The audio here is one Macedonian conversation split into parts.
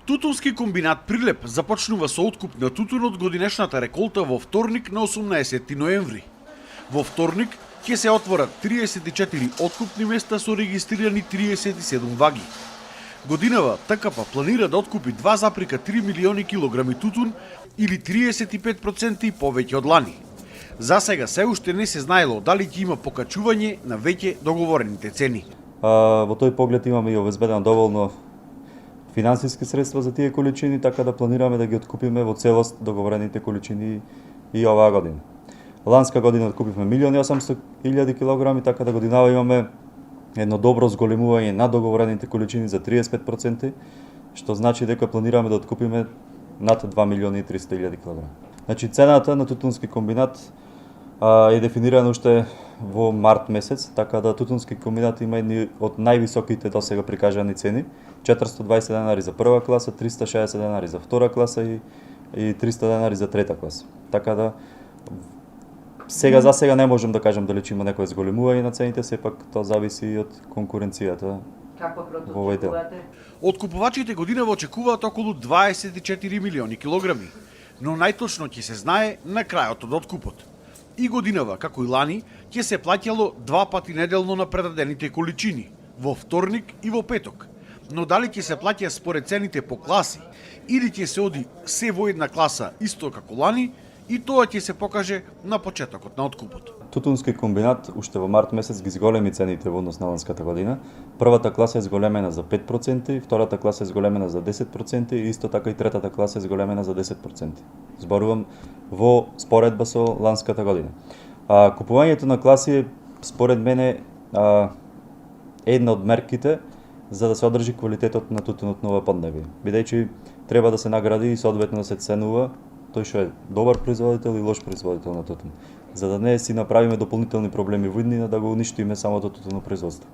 Тутунски комбинат Прилеп започнува со откуп на тутун од годинешната реколта во вторник на 18 ноември. Во вторник ќе се отворат 34 откупни места со регистрирани 37 ваги. Годинава ТКП планира да откупи 2,3 милиони килограми тутун или 35% повеќе од лани. За сега се уште не се знаело дали ќе има покачување на веќе договорените цени. Во тој поглед имаме и обезбедено доволно финансиски средства за тие количини, така да планираме да ги откупиме во целост договорените количини и оваа година. Ланска година откупивме 1.800.000 килограми, така да годинава имаме едно добро зголемување на договорените количини за 35%, што значи дека планираме да откупиме над 2.300.000 килограми. Значи цената на тутунски комбинат е дефинирана уште во март месец, така да тутунски комбинат има едни од највисоките досега прикажани цени, 420 денари за прва класа, 360 денари за втора класа и 300 денари за трета класа. Така да сега за сега не можем да кажем дали ќе има некое зголемување на цените, сепак тоа зависи и од конкуренцијата. Како проточекувате? Откупувачите годинава очекуваат околу 24 милиони килограми, но најточно ќе се знае на крајот од откупот. И годинава, како и лани, ќе се плаќало 2 пати неделно на предадените количини, во вторник и во петок. Но дали ќе се плаќа според цените по класи или ќе се оди се во една класа исто како лани, и тоа ќе се покаже на почетокот на откупот. Тутунски комбинат уште во март месец ги зголеми цените во однос на ланската година. Првата класа е зголемена за 5%, втората класа е зголемена за 10% и исто така и третата класа е зголемена за 10%. Зборувам во споредба со ланската година. Купувањето на класи е според мене една од мерките за да се одржи квалитетот на тутунот на ова поднебие. Бидејќи треба да се награди и соодветно да се ценува тој што е добар производител и лош производител на тутун, за да не си направиме дополнителни проблеми во иднина да го уништиме самото тутуно производство.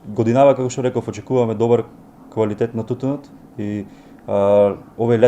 Годинава, како што реков, очекуваме добар квалитет на тутунот и овој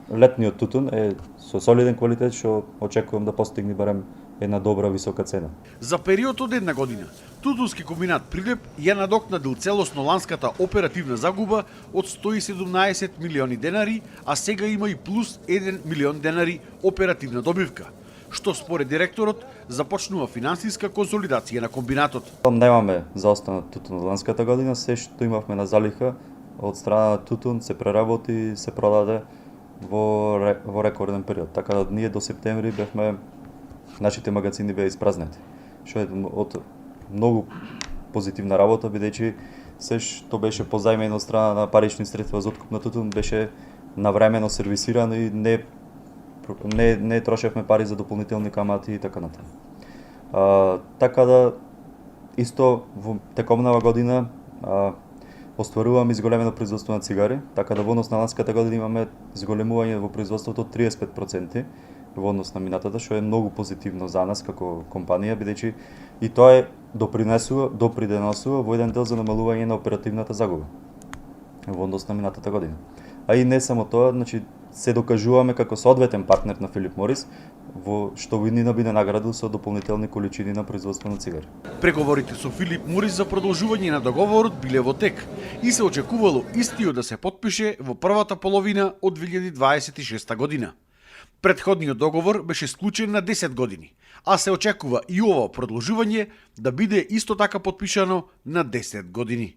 летниот тутун е со солиден квалитет што очекувам да постигне барем една добра висока цена. За период од една година, Тутунски комбинат Прилеп ја надокнадил целосно ланската оперативна загуба од 117 милиони денари, а сега има и плюс 1 милион денари оперативна добивка, што според директорот започнува финансиска консолидација на комбинатот. Немаме заостанат тутун од ланската година, се што имавме на залиха од страна на тутун се преработи и се продаде во рекорден период. Така да ние до септември бевме нашите магазини беа испразнети, што е од многу позитивна работа, бидејќи се што беше позајмено од страна на парични средства за откуп на тутун беше навремено сервисирано и не трошевме пари за дополнителни камати и така натаму. Така да исто во текомнава година остваруваме изголемено производство на цигари, така да во однос на ланската година имаме зголемување во производството од 35% во однос на минатата, што е многу позитивно за нас како компанија, бидејќи и тоа допринесува во еден дел за намалување на оперативната загуба во однос на минатата година. А и не само тоа, значи се докажуваме како соодветен партнер на Филип Морис, што во иднина би не наградил со дополнителни количини на производство на цигари. Преговорите со Филип Морис за продолжување на договорот биле во тек и се очекувало истиот да се потпише во првата половина од 2026 година. Претходниот договор беше склучен на 10 години, а се очекува и ова продолжување да биде исто така потпишано на 10 години.